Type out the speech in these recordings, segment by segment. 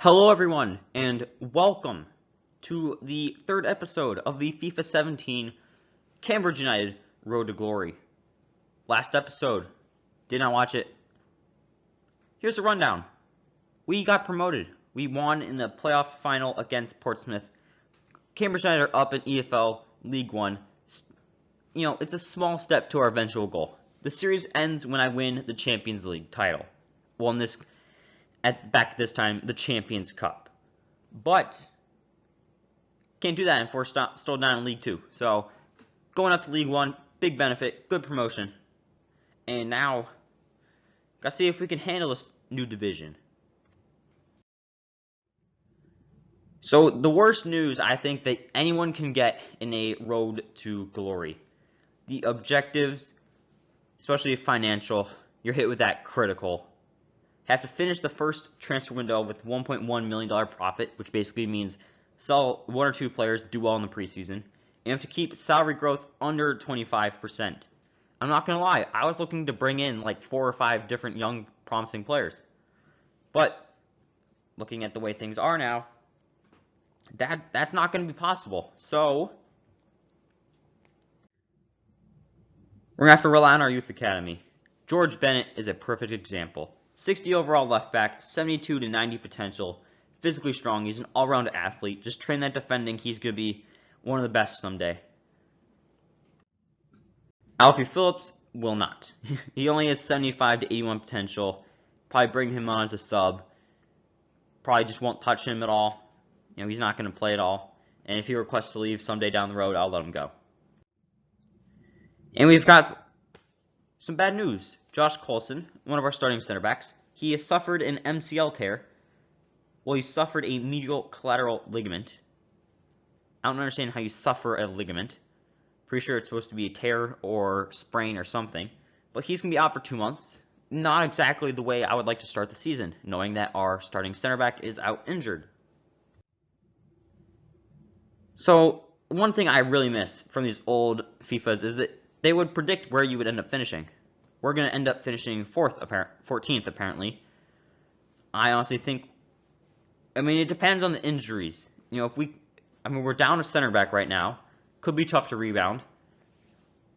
Hello everyone, and welcome to the third episode of the FIFA 17 Cambridge United Road to Glory. Last episode, did not watch it. Here's a rundown. We got promoted. We won in the playoff final against Portsmouth. Cambridge United are up in EFL League 1. You know, it's a small step to our eventual goal. The series ends when I win the Champions League title. Well, back this time, the Champions Cup. But can't do that if we're still down in League 2. So going up to League 1, big benefit, good promotion. And now, gotta see if we can handle this new division. So the worst news I think that anyone can get in a road to glory. The objectives, especially financial, you're hit with that critical. Have to finish the first transfer window with $1.1 million profit, which basically means sell one or two players, do well in the preseason. And you have to keep salary growth under 25%. I'm not going to lie, I was looking to bring in like 4 or 5 different young, promising players. But looking at the way things are now, that's not going to be possible. So we're going to have to rely on our youth academy. George Bennett is a perfect example. 60 overall left back, 72 to 90 potential, physically strong. He's an all-round athlete. Just train that defending. He's going to be one of the best someday. Alfie Phillips will not. He only has 75 to 81 potential. Probably bring him on as a sub. Probably just won't touch him at all. You know, he's not going to play at all. And if he requests to leave someday down the road, I'll let him go. And we've got some bad news. Josh Coulson, one of our starting center backs, he has suffered an MCL tear. Well, he suffered a medial collateral ligament. I don't understand how you suffer a ligament. Pretty sure it's supposed to be a tear or sprain or something. But he's going to be out for 2 months. Not exactly the way I would like to start the season, knowing that our starting center back is out injured. So, one thing I really miss from these old FIFAs is that they would predict where you would end up finishing. We're going to end up finishing 14th, apparently. I honestly think, it depends on the injuries. You know, we're down a center back right now. Could be tough to rebound.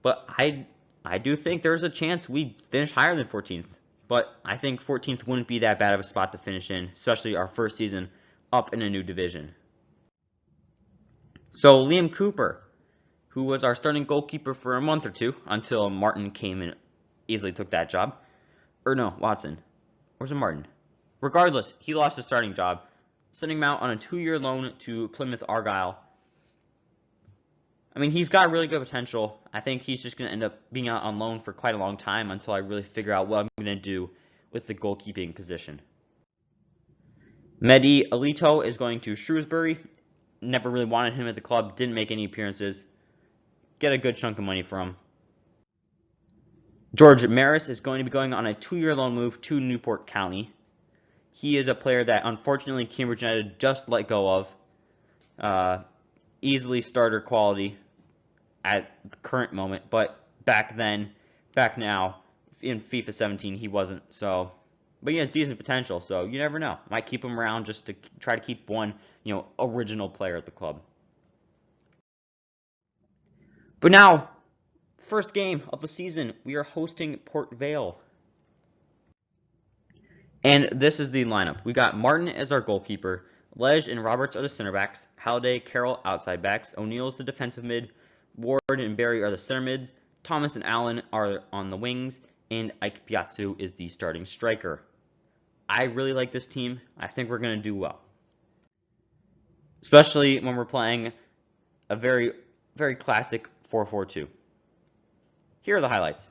But I do think there's a chance we finish higher than 14th. But I think 14th wouldn't be that bad of a spot to finish in, especially our first season up in a new division. So, Liam Cooper, who was our starting goalkeeper for a month or two, until Martin came and easily took that job. Or no, Watson. Or was it Martin? Regardless, he lost his starting job, sending him out on a 2-year loan to Plymouth Argyle. He's got really good potential. I think he's just going to end up being out on loan for quite a long time until I really figure out what I'm going to do with the goalkeeping position. Mehdi Alito is going to Shrewsbury. Never really wanted him at the club. Didn't make any appearances. Get a good chunk of money from him. George Maris is going to be going on a 2-year loan move to Newport County. He is a player that unfortunately Cambridge United just let go of. Easily starter quality at the current moment, but back now, in FIFA 17 he wasn't. So, but he has decent potential, so you never know. Might keep him around just to try to keep one, original player at the club. But now, first game of the season, we are hosting Port Vale. And this is the lineup. We got Martin as our goalkeeper. Lej and Roberts are the center backs. Halliday, Carroll, outside backs. O'Neill's the defensive mid. Ward and Barry are the center mids. Thomas and Allen are on the wings. And Ike Piazzu is the starting striker. I really like this team. I think we're going to do well. Especially when we're playing a very, very classic 4-4-2. Here are the highlights.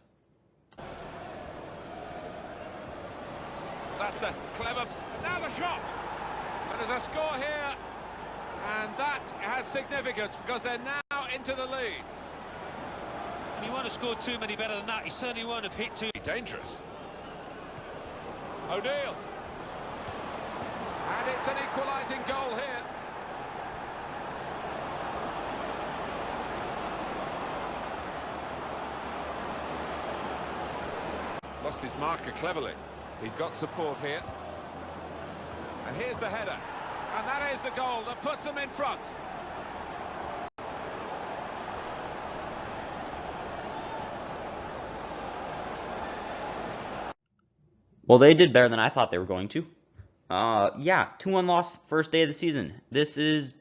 That's a clever... Now the shot! And there's a score here. And that has significance because they're now into the lead. He won't have scored too many better than that. He certainly won't have hit too... Dangerous. O'Neill. And it's an equalising goal here. Lost his marker cleverly. He's got support here. And here's the header. And that is the goal that puts them in front. Well, they did better than I thought they were going to. Yeah, 2-1 loss first day of the season. This is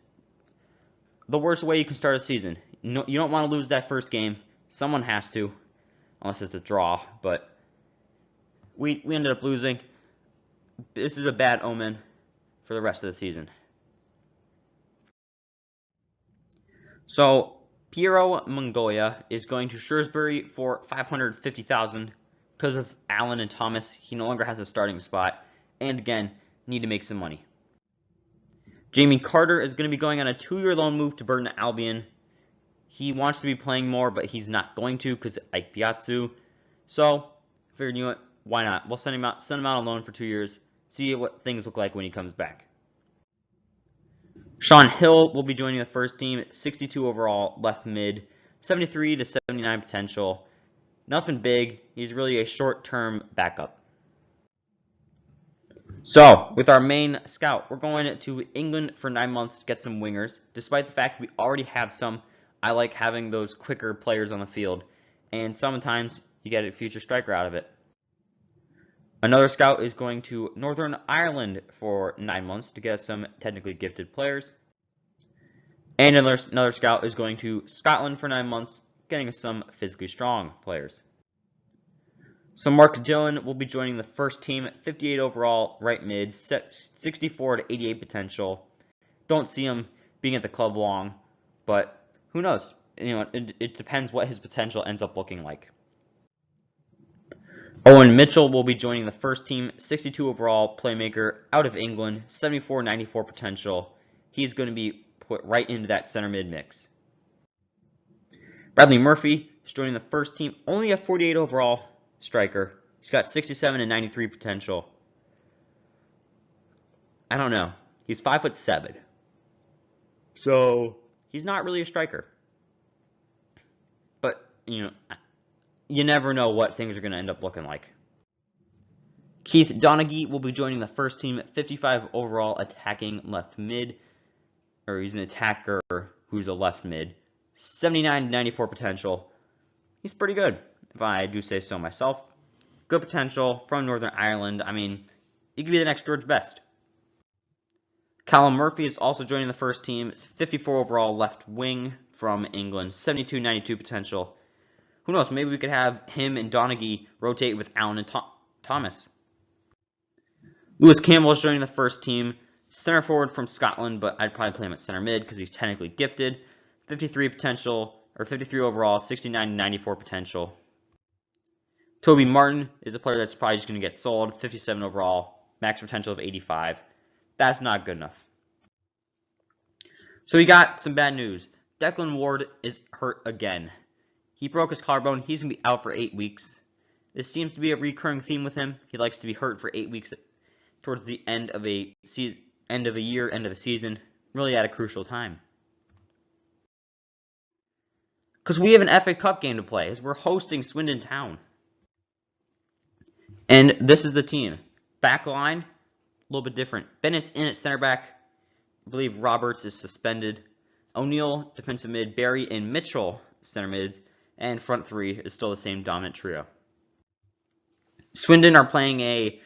the worst way you can start a season. No, you don't want to lose that first game. Someone has to, unless it's a draw. But we ended up losing. This is a bad omen for the rest of the season. So Piero Mongoya is going to Shrewsbury for $550,000 because of Allen and Thomas. He no longer has a starting spot, and again, need to make some money. Jamie Carter is going to be going on a 2-year loan move to Burton Albion. He wants to be playing more, but he's not going to because Ike Piazzu. So, figured, you know what, why not? We'll send him out on loan for 2 years, see what things look like when he comes back. Sean Hill will be joining the first team, 62 overall, left mid, 73 to 79 potential. Nothing big. He's really a short-term backup. So, with our main scout, we're going to England for 9 months to get some wingers. Despite the fact we already have some, I like having those quicker players on the field. And sometimes you get a future striker out of it. Another scout is going to Northern Ireland for 9 months to get us some technically gifted players. And another scout is going to Scotland for 9 months, getting us some physically strong players. So Mark Dillon will be joining the first team, 58 overall, right mid, 64 to 88 potential. Don't see him being at the club long, but who knows? You know, it depends what his potential ends up looking like. Owen Mitchell will be joining the first team, 62 overall, playmaker, out of England, 74-94 potential. He's going to be put right into that center mid mix. Bradley Murphy is joining the first team, only a 48 overall striker. He's got 67 and 93 potential. I don't know. He's 5'7", so he's not really a striker. But you never know what things are going to end up looking like. Keith Donaghy will be joining the first team at 55 overall, attacking left mid, or he's an attacker who's a left mid. 79 to 94 potential. He's pretty good, if I do say so myself. Good potential from Northern Ireland. I mean, he could be the next George Best. Callum Murphy is also joining the first team. It's 54 overall left wing from England. 72-92 potential. Who knows? Maybe we could have him and Donaghy rotate with Allen and Thomas. Lewis Campbell is joining the first team. Center forward from Scotland, but I'd probably play him at center mid because he's technically gifted. 53 potential, or 53 overall, 69-94 potential. Toby Martin is a player that's probably just going to get sold. 57 overall, max potential of 85. That's not good enough. So we got some bad news. Declan Ward is hurt again. He broke his collarbone. He's going to be out for 8 weeks. This seems to be a recurring theme with him. He likes to be hurt for 8 weeks towards the end of a season, end of a year, end of a season. Really at a crucial time. Because we have an FA Cup game to play, as we're hosting Swindon Town. And this is the team. Back line, a little bit different. Bennett's in at center back. I believe Roberts is suspended. O'Neill, defensive mid. Barry and Mitchell, center mids. And front three is still the same dominant trio. Swindon are playing a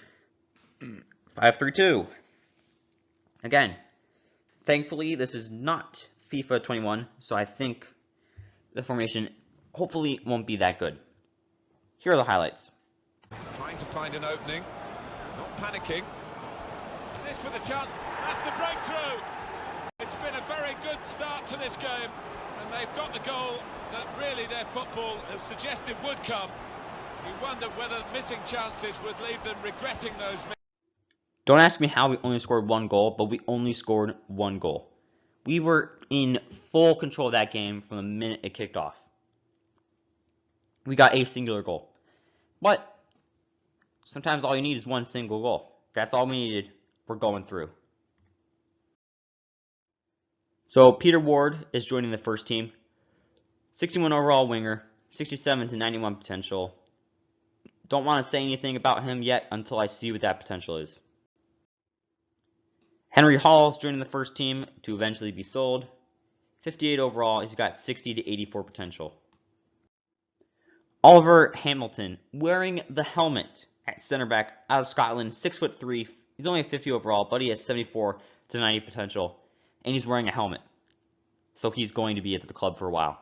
5-3-2. Again, thankfully this is not FIFA 21, so I think the formation hopefully won't be that good. Here are the highlights. Trying to find an opening, not panicking. This with a chance, that's the breakthrough! It's been a very good start to this game, and they've got the goal that really their football has suggested would come. You wonder whether missing chances would leave them regretting those. Don't ask me how we only scored 1 goal, but we only scored 1 goal. We were in full control of that game from the minute it kicked off. We got a singular goal. But sometimes all you need is 1 single goal. That's all we needed. We're going through. So Peter Ward is joining the first team. 61 overall winger, 67 to 91 potential. Don't want to say anything about him yet until I see what that potential is. Henry Hall's joining the first team to eventually be sold. 58 overall. He's got 60 to 84 potential. Oliver Hamilton wearing the helmet at center back out of Scotland. 6'3". He's only a 50 overall, but he has 74 to 90 potential. And he's wearing a helmet. So he's going to be at the club for a while.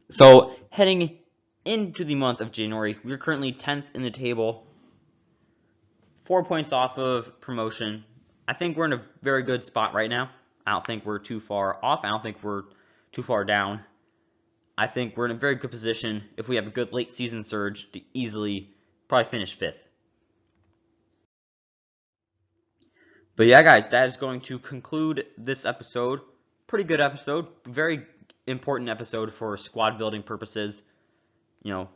So heading into the month of January, we're currently 10th in the table. 4 points off of promotion. I think we're in a very good spot right now. I don't think we're too far off. I don't think we're too far down. I think we're in a very good position if we have a good late season surge to easily probably finish 5th. But yeah, guys, that is going to conclude this episode. Pretty good episode. Very important episode for squad building purposes. You know,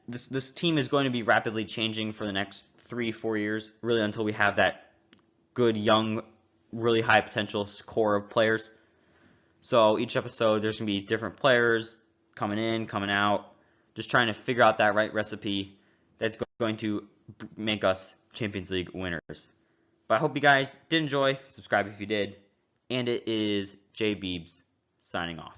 this team is going to be rapidly changing for the next 3-4 years, really until we have that good, young, really high potential core of players. So each episode, there's going to be different players coming in, coming out, just trying to figure out that right recipe that's going to make us Champions League winners. But I hope you guys did enjoy. Subscribe if you did. And it is J Beebs signing off.